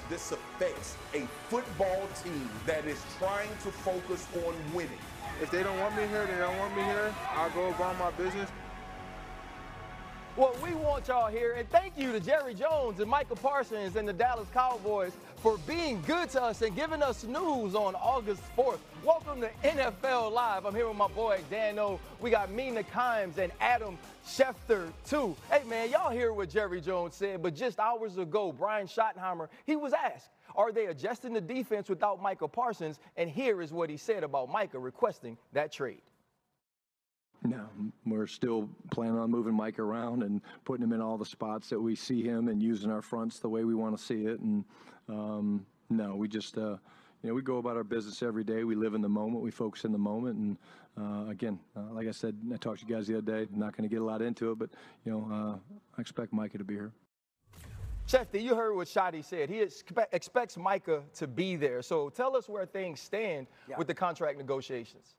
This affects a football team that is trying to focus on winning. If they don't want me here, they don't want me here. I'll go about my business. Well, we want y'all here, and thank you to Jerry Jones and Micah Parsons and the Dallas Cowboys for being good to us and giving us news on August 4th. Welcome to NFL Live. I'm here with my boy, Dan Orlovsky. We got Mina Kimes and Adam Schefter, too. Hey, man, y'all hear what Jerry Jones said, but just hours ago, Brian Schottenheimer, he was asked, are they adjusting the defense without Micah Parsons? And here is what he said about Micah requesting that trade. No, we're still planning on moving Mike around and putting him in all the spots that we see him and using our fronts the way we want to see it. And no, we just, we go about our business every day. We live in the moment. We focus in the moment. And again, like I said, I talked to you guys the other day. I'm not going to get a lot into it, but, I expect Micah to be here. Shefty, you heard what Shotty said. He expects Micah to be there. So tell us where things stand with the contract negotiations.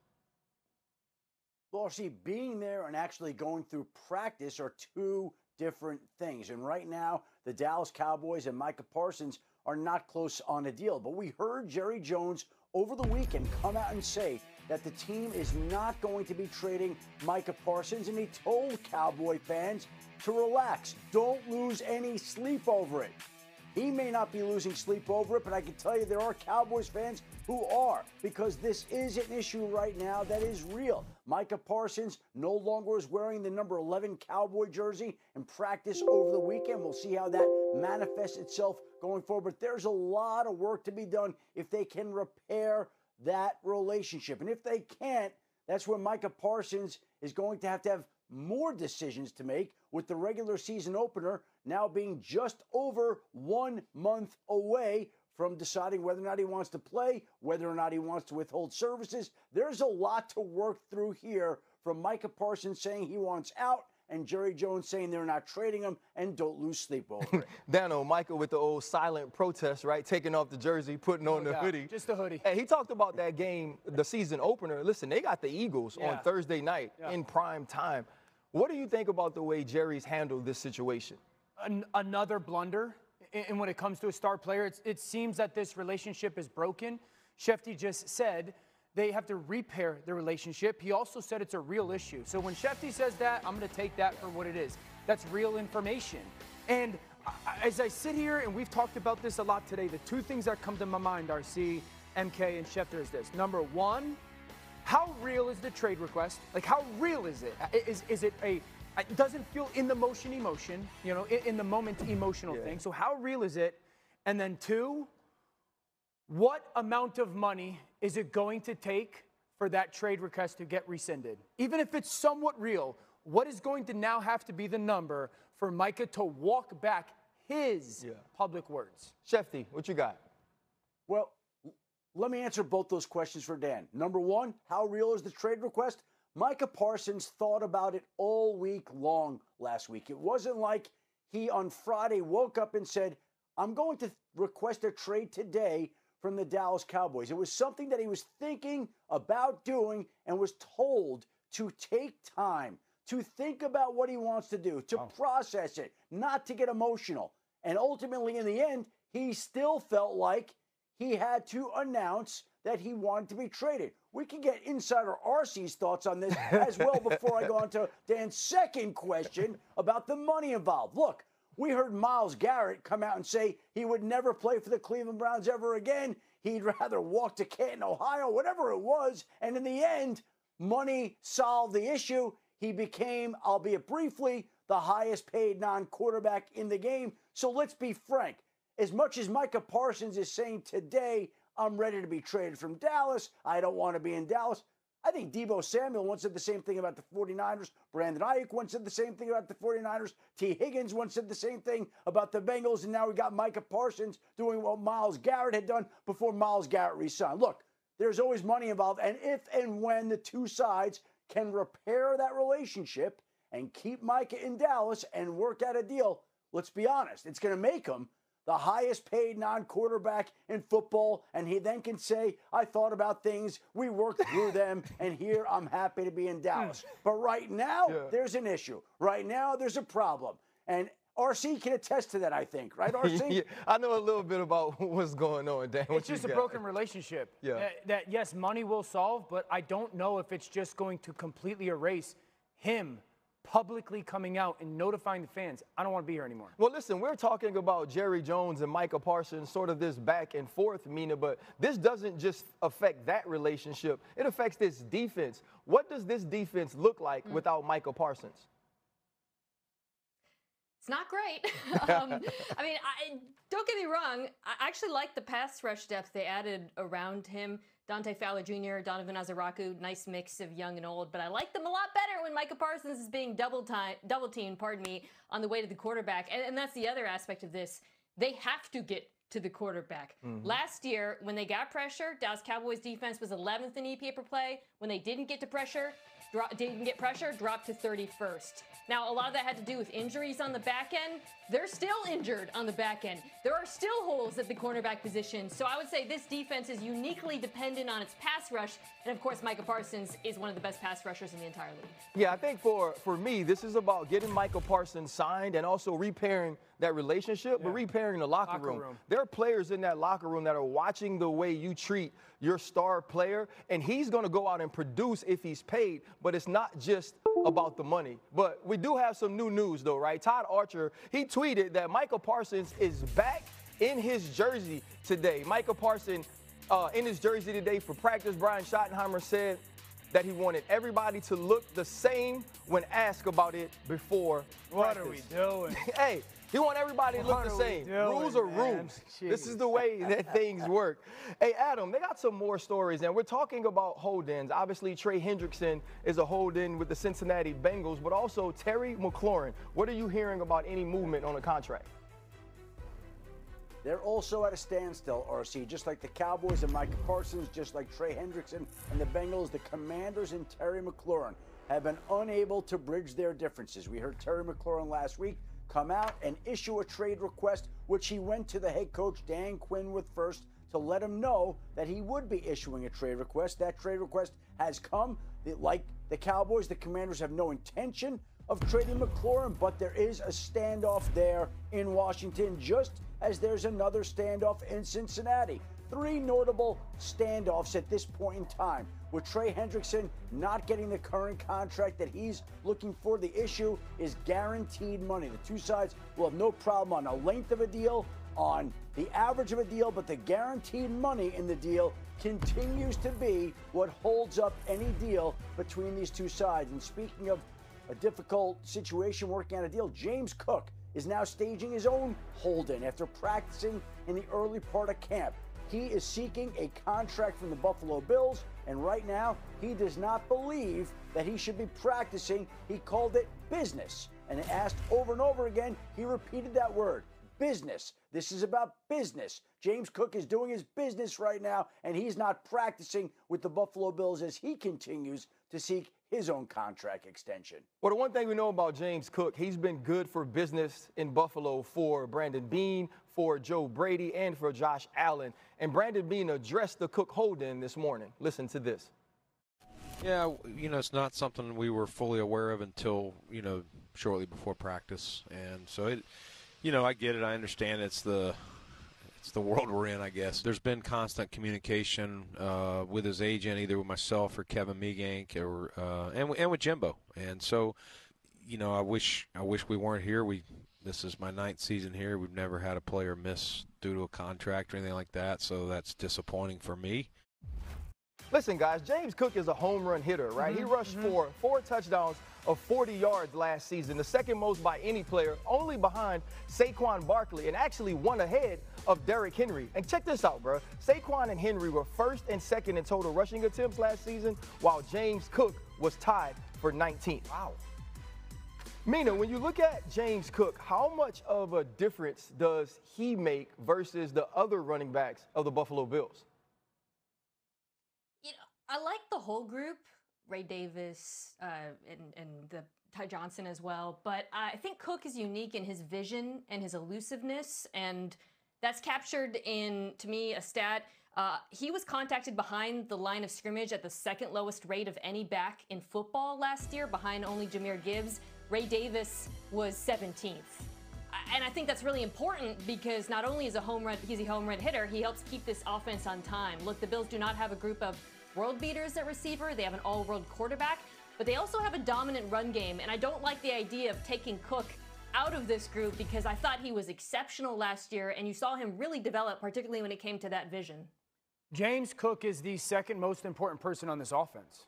Well, see, being there and actually going through practice are two different things. And right now, the Dallas Cowboys and Micah Parsons are not close on a deal. But we heard Jerry Jones over the weekend come out and say that the team is not going to be trading Micah Parsons. And he told Cowboy fans to relax. Don't lose any sleep over it. He may not be losing sleep over it, but I can tell you there are Cowboys fans who are, because this is an issue right now that is real. Micah Parsons no longer is wearing the number 11 Cowboy jersey in practice over the weekend. We'll see how that manifests itself going forward, but there's a lot of work to be done if they can repair that relationship. And if they can't, that's where Micah Parsons is going to have more decisions to make, with the regular season opener now being just over 1 month away from deciding whether or not he wants to play, whether or not he wants to withhold services. There's a lot to work through here, from Micah Parsons saying he wants out and Jerry Jones saying they're not trading him, and don't lose sleep over it. Dano, Micah with the old silent protest, right? Taking off the jersey, putting on the hoodie. Just the hoodie. Hey, he talked about that game, the season opener. Listen, they got the Eagles on Thursday night in prime time. What do you think about the way Jerry's handled this situation? Another blunder. And when it comes to a star player, it seems that this relationship is broken. Shefty just said they have to repair the relationship. He also said it's a real issue. So when Shefty says that, I'm going to take that for what it is. That's real information. And as I sit here, and we've talked about this a lot today, the two things that come to my mind, RC, MK, and Schefter, is this. Number one, how real is the trade request? Like, how real is it? Is it a, it doesn't feel in the emotion, in the moment emotional thing. So how real is it? And then two, what amount of money is it going to take for that trade request to get rescinded? Even if it's somewhat real, what is going to now have to be the number for Micah to walk back his public words? Shefty, what you got? Well, let me answer both those questions for Dan. Number one, how real is the trade request? Micah Parsons thought about it all week long last week. It wasn't like he on Friday woke up and said, I'm going to request a trade today from the Dallas Cowboys. It was something that he was thinking about doing and was told to take time, to think about what he wants to do, to process it, not to get emotional. And ultimately, in the end, he still felt like he had to announce that he wanted to be traded. We can get insider RC's thoughts on this as well before I go on to Dan's second question about the money involved. Look, we heard Myles Garrett come out and say he would never play for the Cleveland Browns ever again. He'd rather walk to Canton, Ohio, whatever it was. And in the end, money solved the issue. He became, albeit briefly, the highest paid non-quarterback in the game. So let's be frank. As much as Micah Parsons is saying today, I'm ready to be traded from Dallas, I don't want to be in Dallas, I think Deebo Samuel once said the same thing about the 49ers. Brandon Ayuk once said the same thing about the 49ers. T. Higgins once said the same thing about the Bengals. And now we got Micah Parsons doing what Myles Garrett had done before Myles Garrett resigned. Look, there's always money involved. And if and when the two sides can repair that relationship and keep Micah in Dallas and work out a deal, let's be honest, it's going to make him the highest paid non-quarterback in football, and he then can say, I thought about things, we worked through them, and here I'm happy to be in Dallas. But right now, there's an issue. Right now, there's a problem. And RC can attest to that, I think, right, RC? Yeah, I know a little bit about what's going on, Dan. It's just a broken relationship. Yeah. That, yes, money will solve, but I don't know if it's just going to completely erase him publicly coming out and notifying the fans, I don't want to be here anymore. Well, listen, we're talking about Jerry Jones and Micah Parsons, sort of this back and forth, Mina, but this doesn't just affect that relationship. It affects this defense. What does this defense look like without Micah Parsons? It's not great. I mean, don't get me wrong. I actually like the pass rush depth they added around him. Dante Fowler Jr., Donovan Azaraku, nice mix of young and old. But I like them a lot better when Micah Parsons is being double teamed, on the way to the quarterback. And that's the other aspect of this. They have to get to the quarterback. Last year, when they got pressure, Dallas Cowboys defense was 11th in EPA per play. When they didn't get pressure, dropped to 31st. Now, a lot of that had to do with injuries on the back end. They're still injured on the back end. There are still holes at the cornerback position. So I would say this defense is uniquely dependent on its pass rush. And, of course, Micah Parsons is one of the best pass rushers in the entire league. Yeah, I think for me, this is about getting Micah Parsons signed and also repairing that relationship, but repairing the locker room. There are players in that locker room that are watching the way you treat your star player, and he's going to go out and produce if he's paid, but it's not just about the money. But we do have some new news, though, right? Todd Archer, he tweeted that Micah Parsons is back in his jersey today. Micah Parsons in his jersey today for practice. Brian Schottenheimer said that he wanted everybody to look the same when asked about it before What practice. are we doing? Hey, he want everybody to look the same. Rules are rules. This is the way that things work. Hey, Adam, they got some more stories, and we're talking about hold-ins. Obviously, Trey Hendrickson is a hold-in with the Cincinnati Bengals, but also Terry McLaurin. What are you hearing about any movement on the contract? They're also at a standstill, RC, just like the Cowboys and Micah Parsons, just like Trey Hendrickson and the Bengals. The Commanders and Terry McLaurin have been unable to bridge their differences. We heard Terry McLaurin last week come out and issue a trade request, which he went to the head coach Dan Quinn with first to let him know that he would be issuing a trade request. That trade request has come. Like the Cowboys, the Commanders have no intention of trading McLaurin, but there is a standoff there in Washington, just as there's another standoff in Cincinnati. Three notable standoffs at this point in time. With Trey Hendrickson not getting the current contract that he's looking for, the issue is guaranteed money. The two sides will have no problem on the length of a deal, on the average of a deal, but the guaranteed money in the deal continues to be what holds up any deal between these two sides. And speaking of a difficult situation working out a deal, James Cook is now staging his own hold-in after practicing in the early part of camp. He is seeking a contract from the Buffalo Bills, and right now he does not believe that he should be practicing. He called it business, and asked over and over again, he repeated that word, business. This is about business. James Cook is doing his business right now, and he's not practicing with the Buffalo Bills as he continues to seek his own contract extension. Well, the one thing we know about James Cook, he's been good for business in Buffalo for Brandon Beane, for Joe Brady, and for Josh Allen. And Brandon Beane addressed the Cook hold-in this morning. Listen to this. Yeah, it's not something we were fully aware of until, shortly before practice. And so I get it. I understand it's the world we're in, I guess. There's been constant communication with his agent, either with myself or Kevin Megank or and with Jimbo. And so, I wish we weren't here. This is my 9th season here. We've never had a player miss due to a contract or anything like that, so that's disappointing for me. Listen, guys, James Cook is a home run hitter, right? He rushed for 4 touchdowns of 40 yards last season, the second most by any player, only behind Saquon Barkley, and actually one ahead of Derrick Henry. And check this out, bro. Saquon and Henry were first and second in total rushing attempts last season, while James Cook was tied for 19th. Wow. Mina, when you look at James Cook, how much of a difference does he make versus the other running backs of the Buffalo Bills? I like the whole group, Ray Davis and the Ty Johnson as well, but I think Cook is unique in his vision and his elusiveness, and that's captured in, to me, a stat. He was contacted behind the line of scrimmage at the second lowest rate of any back in football last year, behind only Jahmyr Gibbs. Ray Davis was 17th. And I think that's really important because not only is he's a home run hitter, he helps keep this offense on time. Look, the Bills do not have a group of world beaters at receiver. They have an all-world quarterback, but they also have a dominant run game. And I don't like the idea of taking Cook out of this group because I thought he was exceptional last year, and you saw him really develop, particularly when it came to that vision. James Cook is the second most important person on this offense.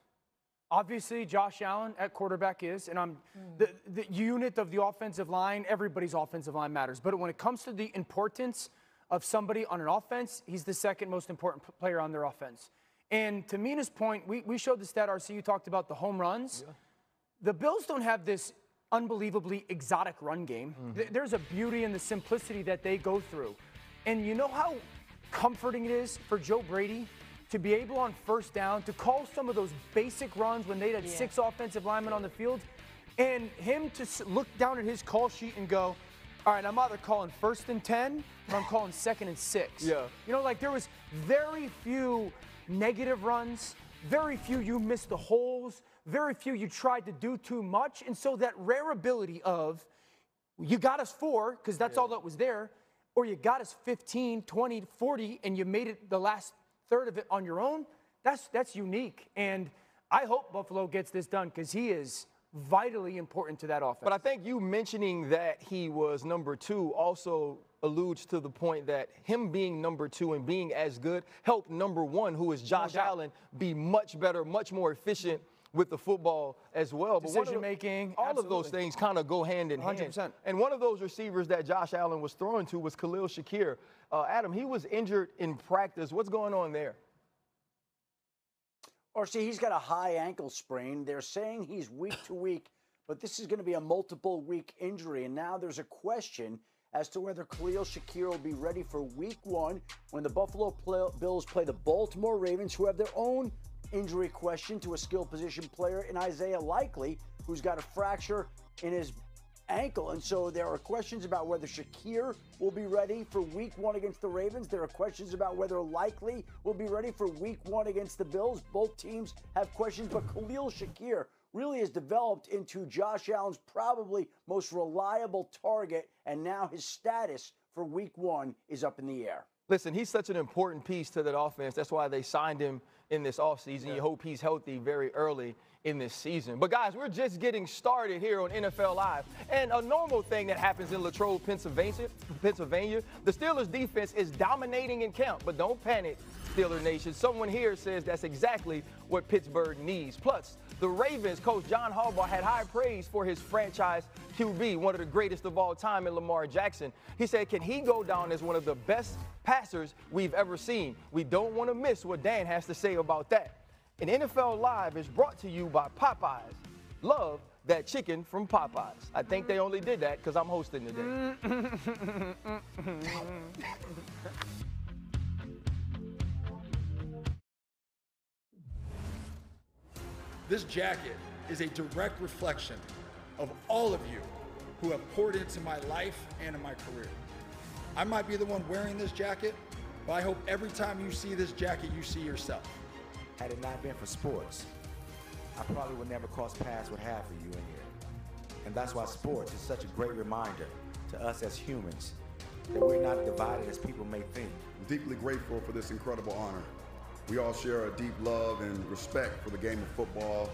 Obviously, Josh Allen at quarterback is, and the unit of the offensive line, everybody's offensive line matters. But when it comes to the importance of somebody on an offense, he's the second most important player on their offense. And to Mina's point, we showed the stat, RC, you talked about the home runs. Yeah. The Bills don't have this unbelievably exotic run game. There's a beauty in the simplicity that they go through. And you know how comforting it is for Joe Brady to be able on first down to call some of those basic runs when they had 6 offensive linemen on the field, and him to look down at his call sheet and go, all right, I'm either calling 1st and 10 or I'm calling 2nd and 6. Yeah. You know, like there was very few negative runs, very few you missed the holes, very few you tried to do too much. And so that rare ability of you got us 4 because that's all that was there, or you got us 15, 20, 40, and you made it the last third of it on your own, that's unique. And I hope Buffalo gets this done because he is vitally important to that offense. But I think you mentioning that he was number 2 also alludes to the point that him being number 2 and being as good helped number 1, who is Josh Allen, be much better, much more efficient with the football as well. Decision making, all of those things kind of go hand in 100%. hand. And one of those receivers that Josh Allen was throwing to was Khalil Shakir. Adam, he was injured in practice. What's going on there? RC, he's got a high ankle sprain. They're saying he's week to week, but this is going to be a multiple week injury. And now there's a question as to whether Khalil Shakir will be ready for week 1 when the Buffalo Bills play the Baltimore Ravens, who have their own injury question to a skill position player in Isaiah Likely, who's got a fracture in his ankle. And so there are questions about whether Shakir will be ready for week 1 against the Ravens. There are questions about whether Likely will be ready for week 1 against the Bills. Both teams have questions, but Khalil Shakir really has developed into Josh Allen's probably most reliable target, and now his status for week 1 is up in the air. Listen, he's such an important piece to that offense. That's why they signed him in this offseason. You hope he's healthy very early in this season. But, guys, we're just getting started here on NFL Live. And a normal thing that happens in Latrobe, Pennsylvania, the Steelers defense is dominating in camp. But don't panic, Steeler Nation. Someone here says that's exactly what Pittsburgh needs. Plus, the Ravens coach John Harbaugh had high praise for his franchise QB, one of the greatest of all time in Lamar Jackson. He said, can he go down as one of the best passers we've ever seen? We don't want to miss what Dan has to say about that. And NFL Live is brought to you by Popeyes. Love that chicken from Popeyes. I think they only did that because I'm hosting today. This jacket is a direct reflection of all of you who have poured into my life and in my career. I might be the one wearing this jacket, but I hope every time you see this jacket, you see yourself. Had it not been for sports, I probably would never cross paths with half of you in here. And that's why sports is such a great reminder to us as humans that we're not divided as people may think. I'm deeply grateful for this incredible honor. We all share a deep love and respect for the game of football,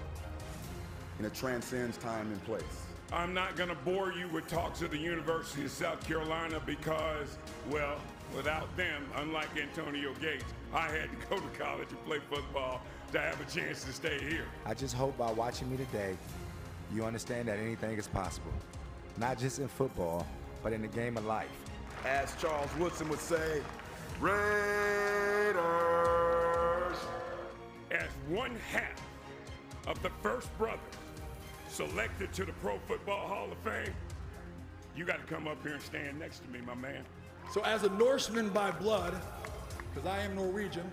and it transcends time and place. I'm not going to bore you with talks of the University of South Carolina because, well, without them, unlike Antonio Gates, I had to go to college and play football to have a chance to stay here. I just hope by watching me today, you understand that anything is possible. Not just in football, but in the game of life. As Charles Woodson would say, Raiders! As one half of the first brother selected to the Pro Football Hall of Fame, you got to come up here and stand next to me, my man. So as a Norseman by blood, because I am Norwegian,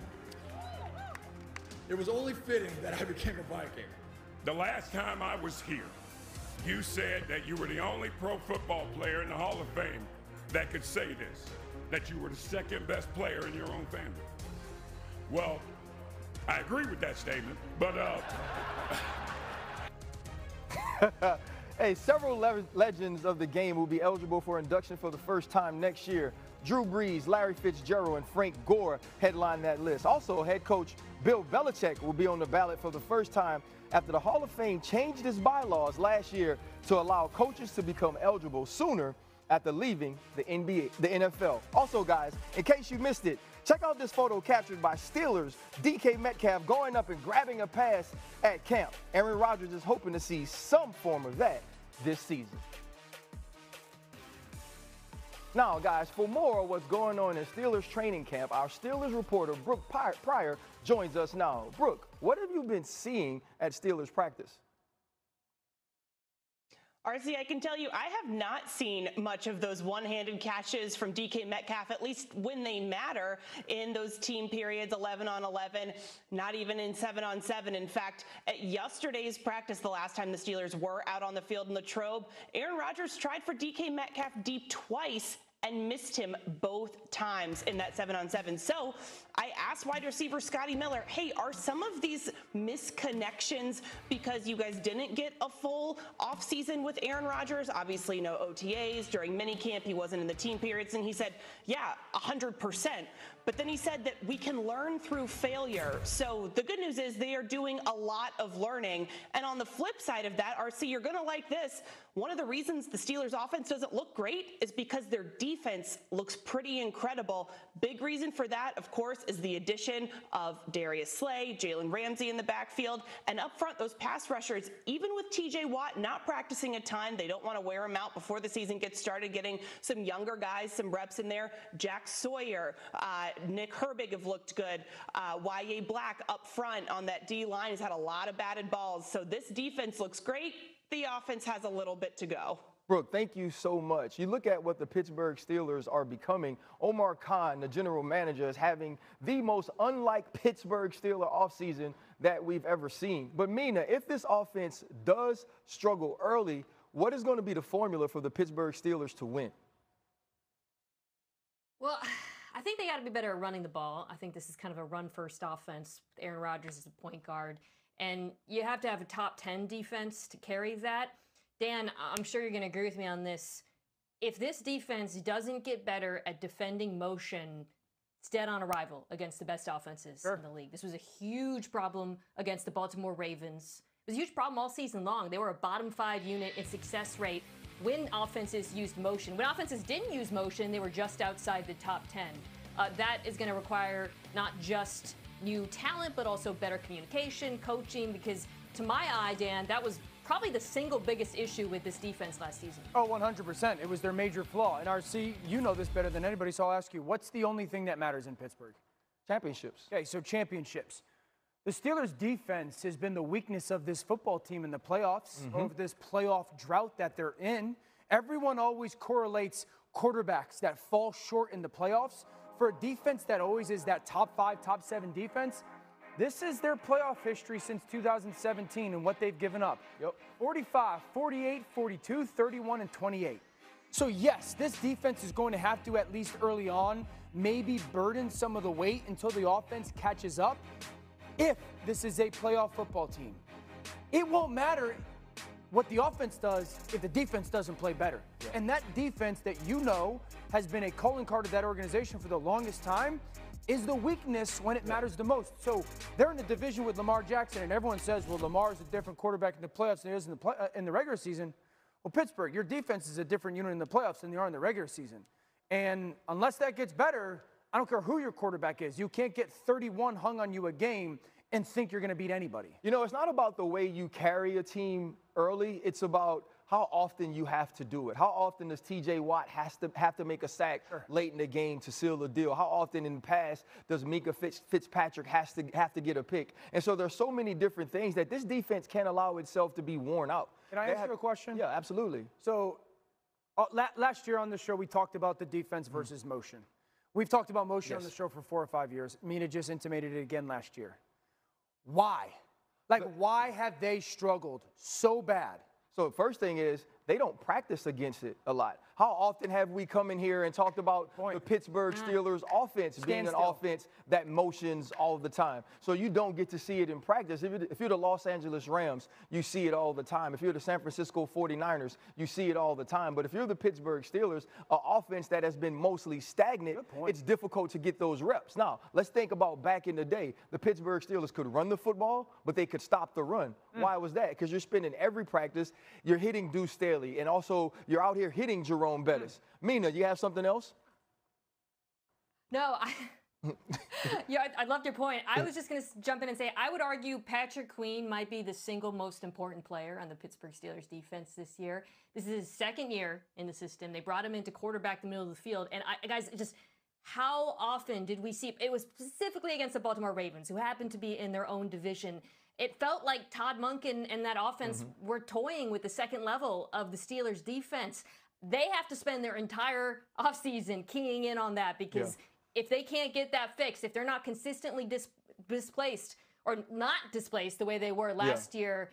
it was only fitting that I became a Viking. The last time I was here, you said that you were the only pro football player in the Hall of Fame that could say this, that you were the second best player in your own family. Well, I agree with that statement, but Hey, several legends of the game will be eligible for induction for the first time next year. Drew Brees, Larry Fitzgerald, and Frank Gore headline that list. Also, head coach Bill Belichick will be on the ballot for the first time after the Hall of Fame changed its bylaws last year to allow coaches to become eligible sooner after leaving the NFL. Also, guys, in case you missed it, check out this photo captured by Steelers DK Metcalf going up and grabbing a pass at camp. Aaron Rodgers is hoping to see some form of that this season. Now, guys, for more of what's going on in Steelers training camp, our Steelers reporter, Brooke Pryor, joins us now. Brooke, what have you been seeing at Steelers practice? RC, I can tell you I have not seen much of those one-handed catches from DK Metcalf, at least when they matter in those team periods, 11-on-11, not even in 7-on-7. In fact, at yesterday's practice, the last time the Steelers were out on the field in Latrobe, Aaron Rodgers tried for DK Metcalf deep twice and missed him both times in that 7-on-7. So I asked wide receiver Scotty Miller, hey, are some of these misconnections because you guys didn't get a full offseason with Aaron Rodgers? Obviously no OTAs. During minicamp, he wasn't in the team periods. And he said, yeah, 100%. But then he said that we can learn through failure. So the good news is they are doing a lot of learning. And on the flip side of that, RC, you're going to like this. One of the reasons the Steelers offense doesn't look great is because their defense looks pretty incredible. Big reason for that, of course, is the addition of Darius Slay, Jalen Ramsey in the backfield. And up front, those pass rushers, even with TJ Watt not practicing a ton, they don't want to wear him out before the season gets started, getting some younger guys, some reps in there. Jack Sawyer, Nick Herbig have looked good. Y.A. Black up front on that D-line has had a lot of batted balls. So this defense looks great. The offense has a little bit to go. Brooke, thank you so much. You look at what the Pittsburgh Steelers are becoming. Omar Khan, the general manager, is having the most unlike Pittsburgh Steeler offseason that we've ever seen. But, Mina, if this offense does struggle early, what is going to be the formula for the Pittsburgh Steelers to win? Well, I think they got to be better at running the ball. I think this is kind of a run-first offense with Aaron Rodgers as a point guard. And you have to have a top 10 defense to carry that. Dan, I'm sure you're going to agree with me on this. If this defense doesn't get better at defending motion, it's dead on arrival against the best offenses in the league. This was a huge problem against the Baltimore Ravens. It was a huge problem all season long. They were a bottom 5 unit in success rate when offenses used motion. When offenses didn't use motion, they were just outside the top 10. That is going to require not just new talent, but also better communication, coaching, because to my eye, Dan, that was probably the single biggest issue with this defense last season. Oh, 100%. It was their major flaw. And RC, you know this better than anybody, so I'll ask you, what's the only thing that matters in Pittsburgh? Championships. Okay, so championships. The Steelers' defense has been the weakness of this football team in the playoffs, over this playoff drought that they're in. Everyone always correlates quarterbacks that fall short in the playoffs. For a defense that always is that top 5, top 7 defense, this is their playoff history since 2017 and what they've given up. 45, 48, 42, 31, and 28. So yes, this defense is going to have to, at least early on, maybe burden some of the weight until the offense catches up. If this is a playoff football team, it won't matter what the offense does if the defense doesn't play better. And that defense that you know has been a calling card of that organization for the longest time is the weakness when it matters the most. So they're in the division with Lamar Jackson, and everyone says, well, Lamar is a different quarterback in the playoffs than he is in the regular season. Well, Pittsburgh, your defense is a different unit in the playoffs than they are in the regular season. And unless that gets better, I don't care who your quarterback is. You can't get 31 hung on you a game and think you're going to beat anybody. You know, it's not about the way you carry a team early. It's about how often you have to do it. How often does TJ Watt have to make a sack late in the game to seal the deal? How often in the past does Minka Fitzpatrick have to get a pick? And so there's so many different things that this defense can't allow itself to be worn out. Can I ask you a question? Yeah, absolutely. So last year on the show, we talked about the defense versus motion. We've talked about motion on the show for 4 or 5 years. Mina just intimated it again last year. Why? Like, why have they struggled so bad? So first thing is, they don't practice against it a lot. How often have we come in here and talked about the Pittsburgh Steelers offense being an offense that motions all the time? So you don't get to see it in practice. If you're the Los Angeles Rams, you see it all the time. If you're the San Francisco 49ers, you see it all the time. But if you're the Pittsburgh Steelers, an offense that has been mostly stagnant, it's difficult to get those reps. Now, let's think about back in the day. The Pittsburgh Steelers could run the football, but they could stop the run. Why was that? Because you're spending every practice, you're hitting Deuce Staley, and also you're out here hitting Jerome Bettis. Mina, you have something else? No, I loved your point. I was just going to jump in and say I would argue Patrick Queen might be the single most important player on the Pittsburgh Steelers defense this year. This is his second year in the system. They brought him in to quarterback the middle of the field. And guys, just how often did we see, it was specifically against the Baltimore Ravens, who happened to be in their own division. It felt like Todd Monken and that offense were toying with the second level of the Steelers defense. They have to spend their entire offseason keying in on that because if they can't get that fixed, if they're not consistently displaced or not displaced the way they were last year,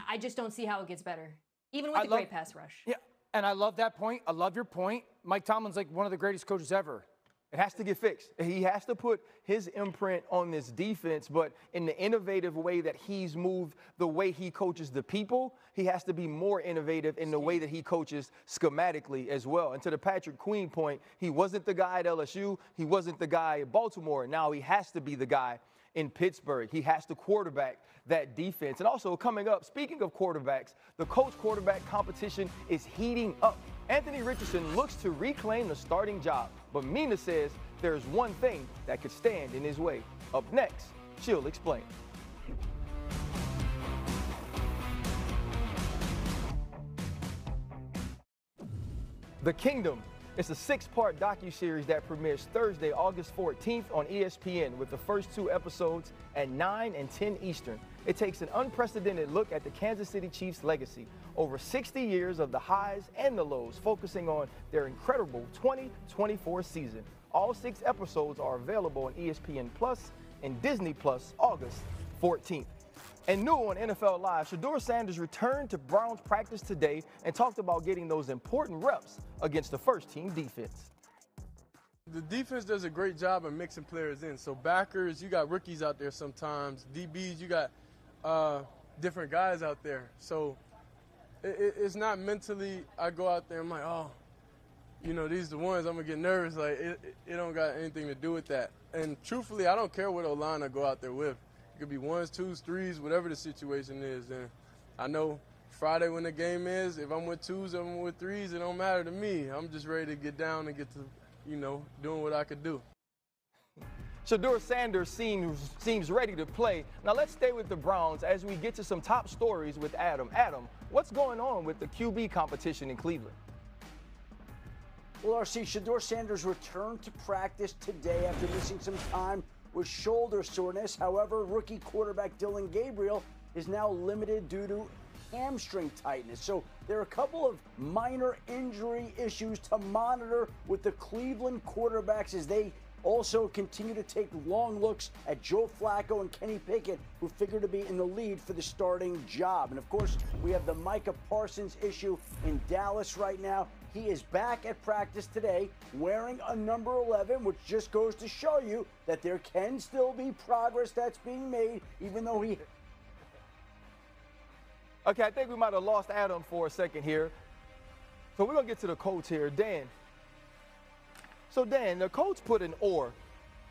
I just don't see how it gets better, even with the great pass rush. Yeah, and I love that point. I love your point. Mike Tomlin's like one of the greatest coaches ever. It has to get fixed. He has to put his imprint on this defense, but in the innovative way that he's moved, the way he coaches the people, he has to be more innovative in the way that he coaches schematically as well. And to the Patrick Queen point, he wasn't the guy at LSU. He wasn't the guy at Baltimore. Now he has to be the guy in Pittsburgh. He has to quarterback that defense. And also coming up, speaking of quarterbacks, the coach quarterback competition is heating up. Anthony Richardson looks to reclaim the starting job, but Mina says there's one thing that could stand in his way. Up next, she'll explain. The Kingdom. It's a 6-part docuseries that premieres Thursday, August 14th on ESPN with the first 2 episodes at 9 and 10 Eastern. It takes an unprecedented look at the Kansas City Chiefs' legacy, over 60 years of the highs and the lows, focusing on their incredible 2024 season. All 6 episodes are available on ESPN Plus and Disney Plus August 14th. And new on NFL Live, Shedeur Sanders returned to Browns practice today and talked about getting those important reps against the first-team defense. The defense does a great job of mixing players in. So backers, you got rookies out there sometimes. DBs, you got different guys out there. So it's not mentally I go out there and I'm like, oh, you know, these are the ones I'm going to get nervous. Like, it don't got anything to do with that. And truthfully, I don't care what O-line I go out there with. It could be 1s, 2s, 3s, whatever the situation is. And I know Friday when the game is, if I'm with 2s or I'm with 3s, it don't matter to me. I'm just ready to get down and get to, you know, doing what I could do. Shedeur Sanders seems ready to play. Now let's stay with the Browns as we get to some top stories with Adam. Adam, what's going on with the QB competition in Cleveland? Well, RC, Shedeur Sanders returned to practice today after missing some time with shoulder soreness. However, rookie quarterback Dylan Gabriel is now limited due to hamstring tightness. So there are a couple of minor injury issues to monitor with the Cleveland quarterbacks as they also continue to take long looks at Joe Flacco and Kenny Pickett, who figure to be in the lead for the starting job. And of course, we have the Micah Parsons issue in Dallas right now. He is back at practice today wearing a number 11, which just goes to show you that there can still be progress that's being made, even though he... Okay, I think we might have lost Adam for a second here. So we're going to get to the coach here. Dan. So, Dan, the coach put an or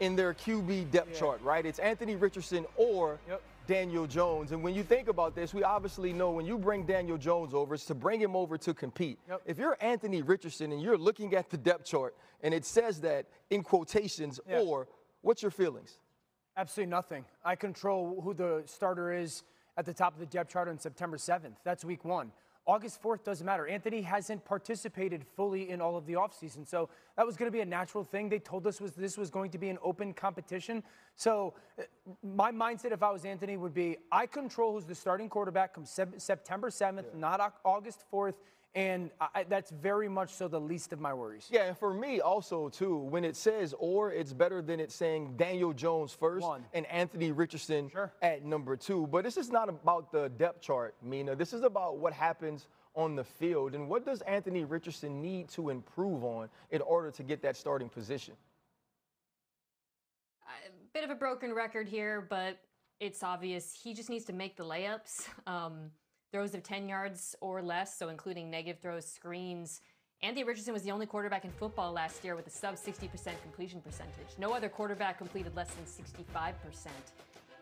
in their QB depth chart, right? It's Anthony Richardson or Daniel Jones. And when you think about this, we obviously know when you bring Daniel Jones over, it's to bring him over to compete. If you're Anthony Richardson and you're looking at the depth chart and it says that in quotations or, what's your feelings? Absolutely nothing. I control who the starter is at the top of the depth chart on September 7th. That's week 1. August 4th doesn't matter. Anthony hasn't participated fully in all of the offseason, so that was going to be a natural thing. They told us this was going to be an open competition. So my mindset, if I was Anthony, would be I control who's the starting quarterback come September 7th, not August 4th, and that's very much so the least of my worries. Yeah, and for me also, too, when it says or, it's better than it saying Daniel Jones first and Anthony Richardson at number 2. But this is not about the depth chart, Mina. This is about what happens on the field. And what does Anthony Richardson need to improve on in order to get that starting position? A bit of a broken record here, but it's obvious he just needs to make the layups. Throws of 10 yards or less, so including negative throws, screens. Anthony Richardson was the only quarterback in football last year with a sub 60% completion percentage. No other quarterback completed less than 65%.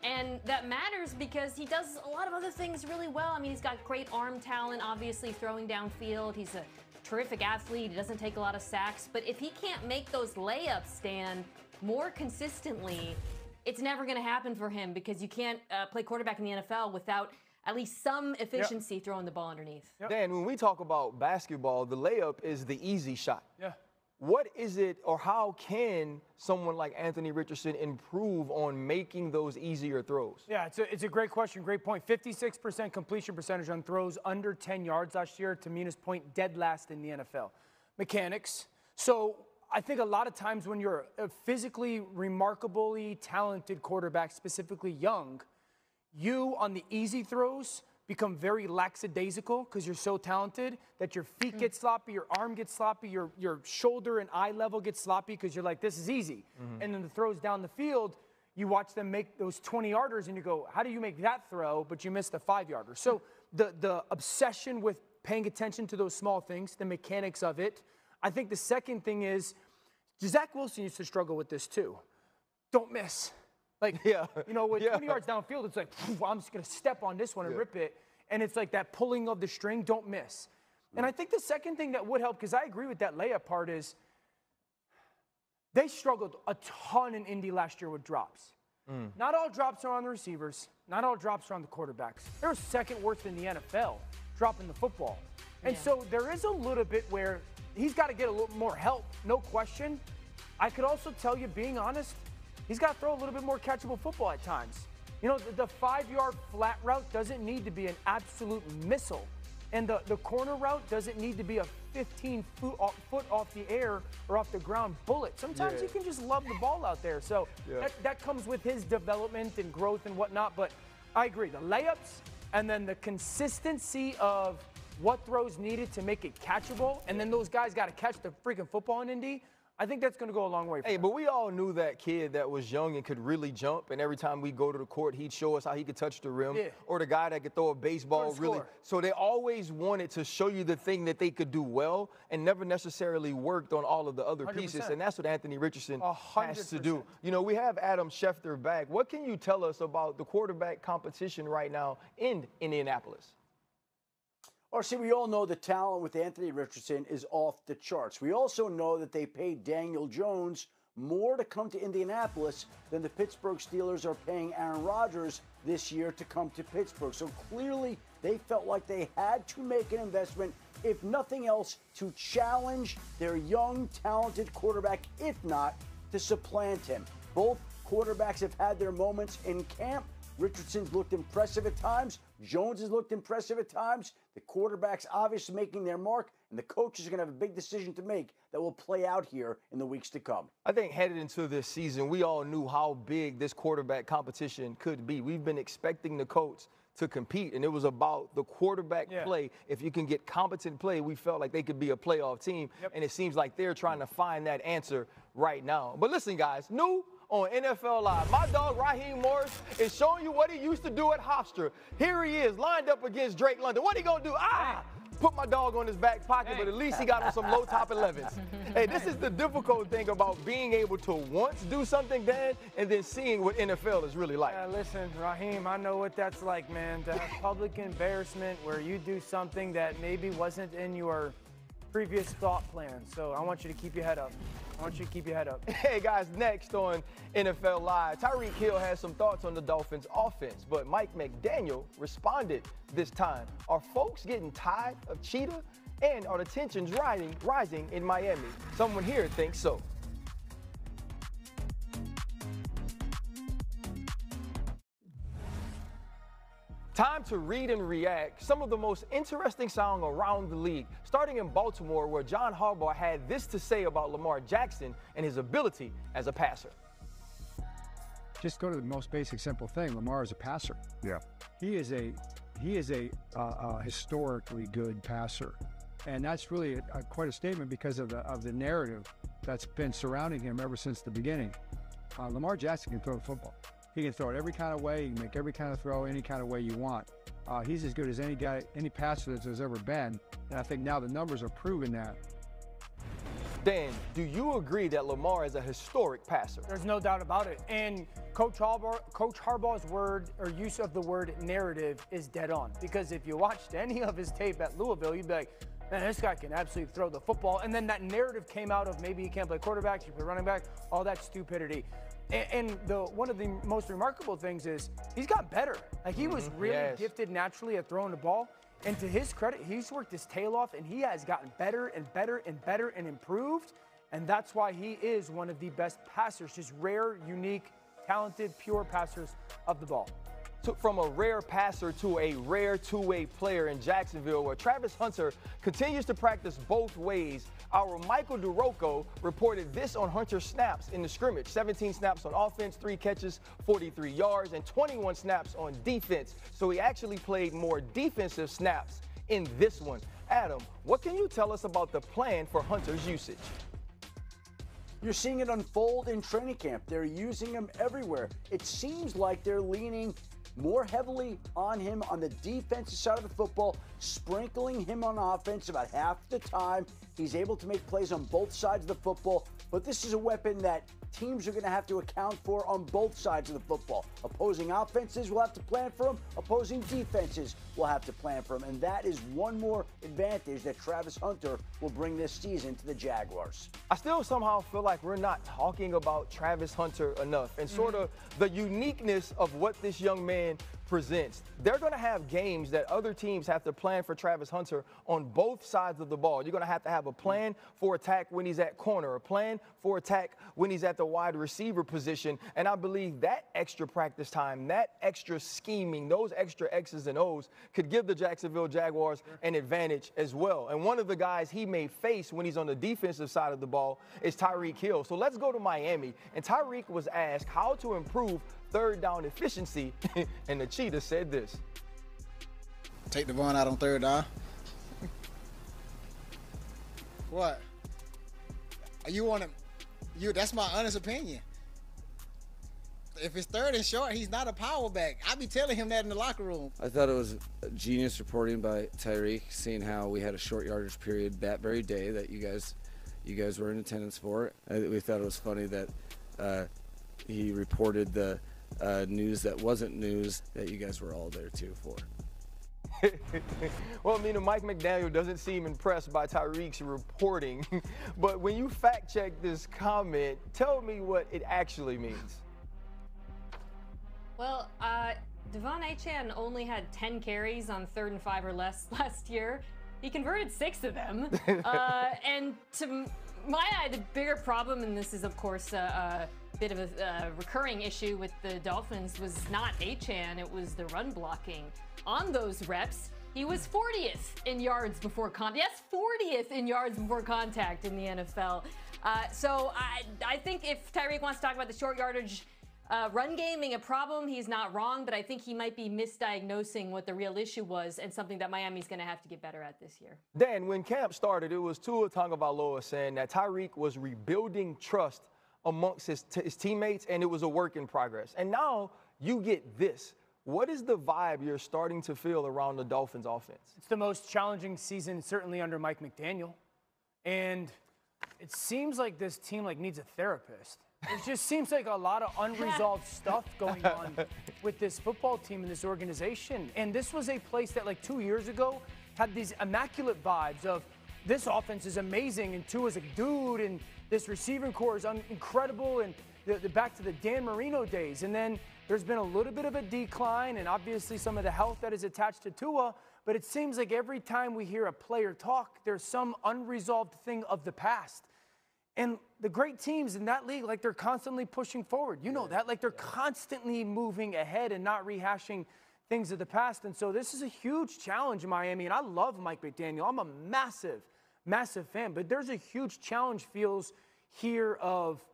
And that matters because he does a lot of other things really well. I mean, he's got great arm talent, obviously throwing downfield. He's a terrific athlete. He doesn't take a lot of sacks. But if he can't make those layups, Dan, more consistently, it's never going to happen for him because you can't play quarterback in the NFL without at least some efficiency throwing the ball underneath. Dan, when we talk about basketball, the layup is the easy shot. Yeah. What is it, or how can someone like Anthony Richardson improve on making those easier throws? Yeah, it's a great question, great point. 56% completion percentage on throws under 10 yards last year. To Mina's point, dead last in the NFL. Mechanics. So I think a lot of times when you're a physically remarkably talented quarterback, specifically young, you on the easy throws become very lackadaisical because you're so talented that your feet get sloppy, your arm gets sloppy, your shoulder and eye level gets sloppy because you're like, this is easy. And then the throws down the field, you watch them make those 20-yarders and you go, how do you make that throw, but you missed the 5-yarder? So the obsession with paying attention to those small things, the mechanics of it. I think the second thing is, Zach Wilson used to struggle with this too. Don't miss. Like, you know, with 20 yards downfield, it's like, I'm just going to step on this one and rip it. And it's like that pulling of the string, don't miss. And I think the second thing that would help, because I agree with that layup part, is they struggled a ton in Indy last year with drops. Not all drops are on the receivers. Not all drops are on the quarterbacks. They're second worst in the NFL dropping the football. And so there is a little bit where he's got to get a little more help, no question. I could also tell you, being honest, he's got to throw a little bit more catchable football at times. You know, the 5-yard flat route doesn't need to be an absolute missile. And the corner route doesn't need to be a 15-foot off the air or off the ground bullet. Sometimes you can just love the ball out there. So that comes with his development and growth and whatnot. But I agree, the layups and then the consistency of what throws needed to make it catchable, and then those guys got to catch the freaking football in Indy. I think that's going to go a long way for him. But we all knew that kid that was young and could really jump, and every time we go to the court, he'd show us how he could touch the rim, or the guy that could throw a baseball really. So they always wanted to show you the thing that they could do well and never necessarily worked on all of the other 100%. pieces, and that's what Anthony Richardson has to do. You know, we have Adam Schefter back. What can you tell us about the quarterback competition right now in Indianapolis? RC, we all know the talent with Anthony Richardson is off the charts. We also know that they paid Daniel Jones more to come to Indianapolis than the Pittsburgh Steelers are paying Aaron Rodgers this year to come to Pittsburgh. So clearly they felt like they had to make an investment, if nothing else, to challenge their young, talented quarterback, if not to supplant him. Both quarterbacks have had their moments in camp. Richardson's looked impressive at times. Jones has looked impressive at times. The quarterbacks obviously making their mark, and the coaches are going to have a big decision to make that will play out here in the weeks to come. I think headed into this season, we all knew how big this quarterback competition could be. We've been expecting the Colts to compete, and it was about the quarterback play. If you can get competent play, we felt like they could be a playoff team, and it seems like they're trying to find that answer right now. But listen, guys, new on NFL Live, my dog Raheem Morris is showing you what he used to do at Hofstra. Here he is, lined up against Drake London. What he gonna do? Put my dog on his back pocket, but at least he got on some low top 11s. Hey, this is the difficult thing about being able to once do something, Dan, and then seeing what NFL is really like. Listen, Raheem, I know what that's like, man, to have public embarrassment where you do something that maybe wasn't in your previous thought plan. So I want you to keep your head up. I want you to keep your head up. Hey, guys, next on NFL Live, Tyreek Hill has some thoughts on the Dolphins' offense, but Mike McDaniel responded this time. Are folks getting tired of Cheetah? And are the tensions rising in Miami? Someone here thinks so. Time to read and react. Some of the most interesting sound around the league, starting in Baltimore, where John Harbaugh had this to say about Lamar Jackson and his ability as a passer. Just go to the most basic, simple thing. Lamar is a passer. Yeah. He is a he is a historically good passer. And that's really quite a statement because of the narrative that's been surrounding him ever since the beginning. Lamar Jackson can throw the football. He can throw it every kind of way. He can make every kind of throw any kind of way you want. He's as good as any passer that there's ever been. And I think now the numbers are proving that. Dan, do you agree that Lamar is a historic passer? There's no doubt about it. And Coach Harbaugh's word or use of the word narrative is dead on. Because if you watched any of his tape at Louisville, you'd be like, man, this guy can absolutely throw the football. And then that narrative came out of maybe he can't play quarterback, he can play running back, all that stupidity. And one of the most remarkable things is he's got better. Like, he was really gifted naturally at throwing the ball. And to his credit, he's worked his tail off, and he has gotten better and better and better and improved. And that's why he is one of the best passers, just rare, unique, talented, pure passers of the ball. From a rare passer to a rare two-way player in Jacksonville, where Travis Hunter continues to practice both ways. Our Michael DeRocco reported this on Hunter's snaps in the scrimmage: 17 snaps on offense, 3 catches, 43 yards, and 21 snaps on defense. So he actually played more defensive snaps in this one. Adam, what can you tell us about the plan for Hunter's usage? You're seeing it unfold in training camp. They're using him everywhere. It seems like they're leaning more heavily on him on the defensive side of the football, sprinkling him on offense about half the time. He's able to make plays on both sides of the football, but this is a weapon that teams are going to have to account for on both sides of the football. Opposing offenses will have to plan for him. Opposing defenses will have to plan for him, and that is one more advantage that Travis Hunter will bring this season to the Jaguars. I still somehow feel like we're not talking about Travis Hunter enough and sort of the uniqueness of what this young man presents. They're going to have games that other teams have to plan for Travis Hunter on both sides of the ball. You're going to have a plan for attack when he's at corner, a plan for attack when he's at the wide receiver position. And I believe that extra practice time, that extra scheming, those extra X's and O's could give the Jacksonville Jaguars an advantage as well. And one of the guys he may face when he's on the defensive side of the ball is Tyreek Hill. So let's go to Miami. And Tyreek was asked how to improve third down efficiency, and the Cheetah said this: take Devon out on third down. What? You want to? That's my honest opinion. If it's third and short, he's not a power back. I be telling him that in the locker room. I thought it was genius reporting by Tyreek, seeing how we had a short yardage period that very day that you guys were in attendance for. We thought it was funny that he reported the news that wasn't news that you guys were all there too for. Well, Mike McDaniel doesn't seem impressed by Tyreek's reporting, but when you fact check this comment, tell me what it actually means. Well, Devon Achane only had 10 carries on 3rd and 5 or less last year. He converted 6 of them. And to my eye, the bigger problem, and this is, of course, a bit of a recurring issue with the Dolphins, was not Achane, it was the run blocking. On those reps, he was 40th in yards before contact. Yes, 40th in yards before contact in the NFL. So I think if Tyreek wants to talk about the short yardage run game being a problem, he's not wrong, but I think he might be misdiagnosing what the real issue was and something that Miami's going to have to get better at this year. Dan, when camp started, it was Tua Tagovailoa saying that Tyreek was rebuilding trust amongst his teammates, and it was a work in progress. And now you get this. What is the vibe you're starting to feel around the Dolphins offense? It's the most challenging season, certainly under Mike McDaniel. And it seems like this team needs a therapist. It just seems like a lot of unresolved stuff going on with this football team and this organization. And this was a place that 2 years ago had these immaculate vibes of this offense is amazing and Tua's a dude and this receiving core is incredible and back to the Dan Marino days. And then there's been a little bit of a decline and obviously some of the health that is attached to Tua. But it seems like every time we hear a player talk, there's some unresolved thing of the past. And the great teams in that league, they're constantly pushing forward. You know that. They're constantly moving ahead and not rehashing things of the past. And so this is a huge challenge in Miami. And I love Mike McDaniel. I'm a massive, massive fan. But there's a huge challenge feels here of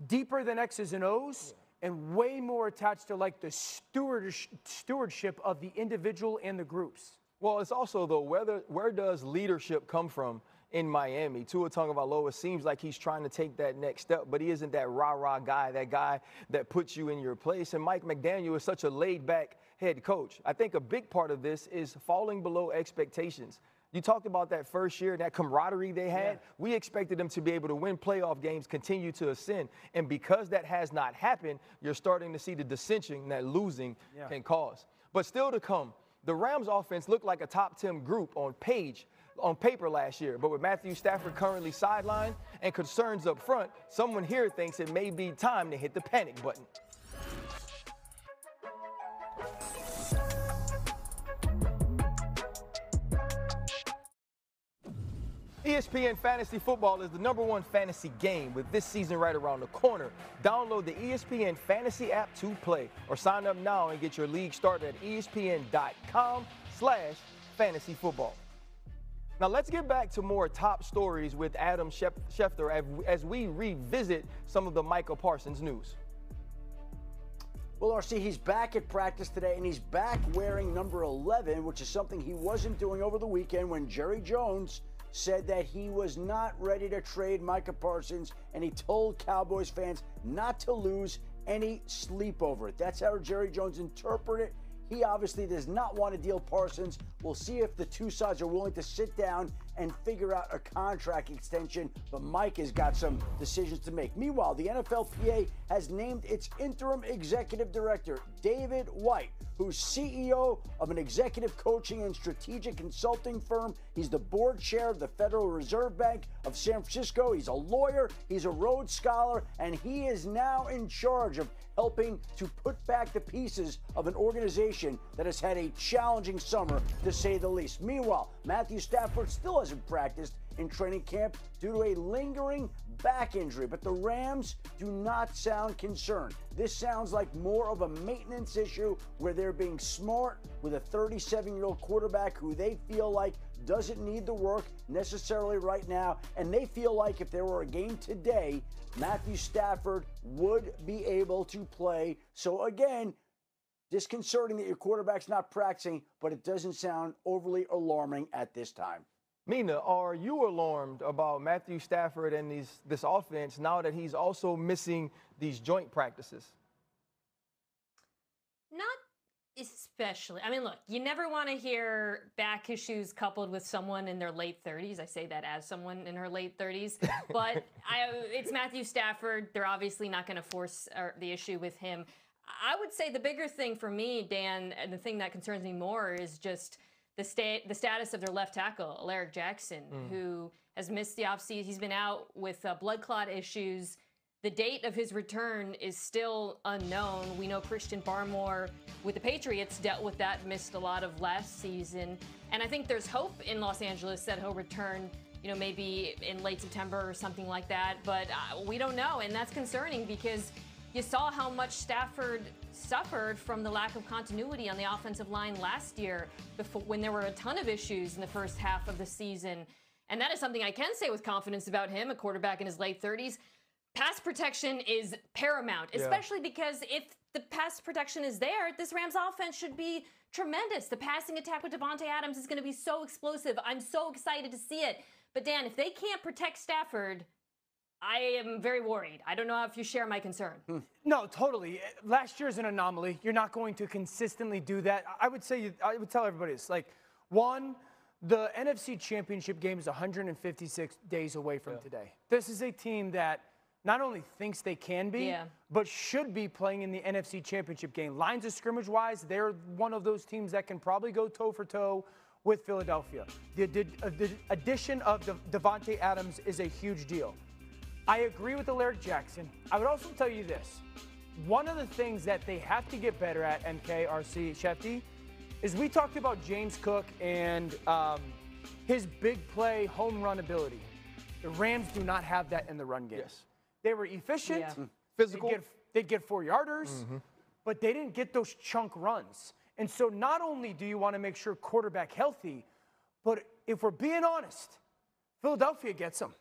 deeper than X's and O's and way more attached to like the stewardship of the individual and the groups. Well, it's also, though, where does leadership come from in Miami? Tua Tagovailoa seems like he's trying to take that next step, but he isn't that rah-rah guy, that guy that puts you in your place. And Mike McDaniel is such a laid-back head coach. I think a big part of this is falling below expectations. You talked about that first year, that camaraderie they had. Yeah. We expected them to be able to win playoff games, continue to ascend. And because that has not happened, you're starting to see the dissension that losing can cause. But still to come, the Rams offense looked like a top 10 group on paper last year. But with Matthew Stafford currently sidelined and concerns up front, someone here thinks it may be time to hit the panic button. ESPN Fantasy Football is the #1 fantasy game with this season right around the corner. Download the ESPN Fantasy app to play or sign up now and get your league started at espn.com/fantasyfootball. Now let's get back to more top stories with Adam Schefter as we revisit some of the Micah Parsons news. Well, RC, he's back at practice today, and he's back wearing number 11, which is something he wasn't doing over the weekend when Jerry Jones said that he was not ready to trade Micah Parsons, and he told Cowboys fans not to lose any sleep over it. That's how Jerry Jones interpreted it. He obviously does not want to deal Parsons. We'll see if the two sides are willing to sit down and figure out a contract extension, but Mike has got some decisions to make. Meanwhile, the NFLPA has named its interim executive director, David White, who's CEO of an executive coaching and strategic consulting firm. He's the board chair of the Federal Reserve Bank of San Francisco. He's a lawyer, he's a Rhodes Scholar, and he is now in charge of helping to put back the pieces of an organization that has had a challenging summer, to say the least. Meanwhile, Matthew Stafford still hasn't practiced in training camp due to a lingering back injury, but the Rams do not sound concerned. This sounds like more of a maintenance issue where they're being smart with a 37-year-old quarterback who they feel like doesn't need the work necessarily right now, and they feel like if there were a game today, Matthew Stafford would be able to play. So again, disconcerting that your quarterback's not practicing, but it doesn't sound overly alarming at this time. Mina, are you alarmed about Matthew Stafford and this offense now that he's also missing these joint practices? Not especially. I mean, look, you never want to hear back issues coupled with someone in their late 30s. I say that as someone in her late 30s. But it's Matthew Stafford. They're obviously not going to force the issue with him. I would say the bigger thing for me, Dan, and the thing that concerns me more is just the status of their left tackle, Alaric Jackson, who has missed the offseason. He's been out with blood clot issues. The date of his return is still unknown. We know Christian Barmore with the Patriots dealt with that, missed a lot of last season. And I think there's hope in Los Angeles that he'll return, maybe in late September or something like that. But we don't know, and that's concerning because you saw how much Stafford suffered from the lack of continuity on the offensive line last year when there were a ton of issues in the first half of the season. And that is something I can say with confidence about him, a quarterback in his late 30s. Pass protection is paramount, especially because if the pass protection is there, this Rams offense should be tremendous. The passing attack with Devontae Adams is going to be so explosive. I'm so excited to see it. But Dan, if they can't protect Stafford, I am very worried. I don't know if you share my concern. No, totally. Last year's an anomaly. You're not going to consistently do that. I would tell everybody this. One, the NFC Championship game is 156 days away from today. This is a team that not only thinks they can be, but should be playing in the NFC Championship game. Lines of scrimmage-wise, they're one of those teams that can probably go toe-for-toe with Philadelphia. The addition of Devontae Adams is a huge deal. I agree with Alaric Jackson. I would also tell you this. One of the things that they have to get better at, MK, RC, Shefty, is we talked about James Cook and his big play home run ability. The Rams do not have that in the run game. They were efficient, physical. They'd get 4-yarders, but they didn't get those chunk runs. And so not only do you want to make sure quarterback healthy, but if we're being honest, Philadelphia gets them.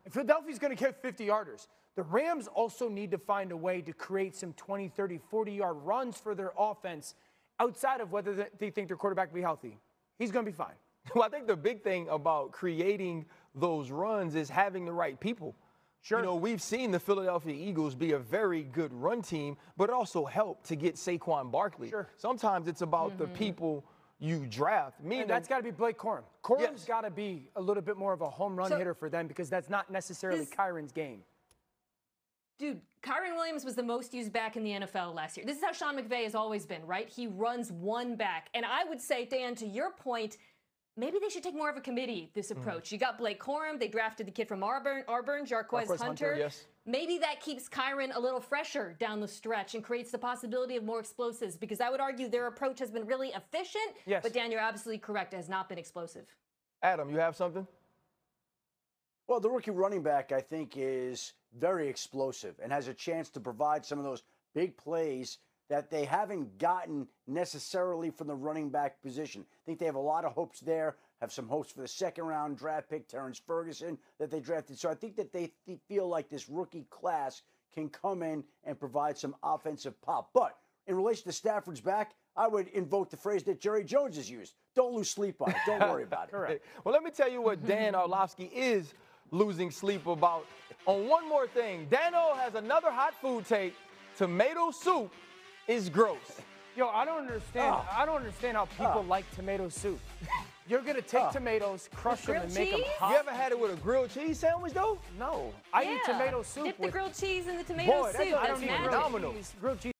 If Philadelphia's going to get 50-yarders. The Rams also need to find a way to create some 20, 30, 40-yard runs for their offense outside of whether they think their quarterback will be healthy. He's going to be fine. Well, I think the big thing about creating those runs is having the right people. Sure. You know, we've seen the Philadelphia Eagles be a very good run team, but it also helped to get Saquon Barkley. Sure. Sometimes it's about the people you draft. And that's got to be Blake Corum. Corum's got to be a little bit more of a home run hitter for them because that's not necessarily Kyron's game. Dude, Kyren Williams was the most used back in the NFL last year. This is how Sean McVay has always been, right? He runs one back. And I would say, Dan, to your point, maybe they should take more of a committee, this approach. You got Blake Corum. They drafted the kid from Auburn, Jarquez Hunter. Yes. Maybe that keeps Kyren a little fresher down the stretch and creates the possibility of more explosives because I would argue their approach has been really efficient. Yes. But, Dan, you're absolutely correct. It has not been explosive. Adam, you have something? Well, the rookie running back, I think, is very explosive and has a chance to provide some of those big plays that they haven't gotten necessarily from the running back position. I think they have a lot of hopes there, have some hopes for the second-round draft pick, Terrence Ferguson, that they drafted. So I think that they feel like this rookie class can come in and provide some offensive pop. But in relation to Stafford's back, I would invoke the phrase that Jerry Jones has used. Don't lose sleep on it. Don't worry about it. Correct. Well, let me tell you what Dan Orlovsky is losing sleep about. On one more thing, Dano has another hot food take. Tomato soup is gross. Yo, I don't understand. I don't understand how people like tomato soup. You're gonna take tomatoes, crush them, and make them hot. You ever had it with a grilled cheese sandwich, though? No. I eat tomato soup Dip the with grilled cheese in the tomato soup. I don't That's eat magic. phenomenal. Grilled cheese.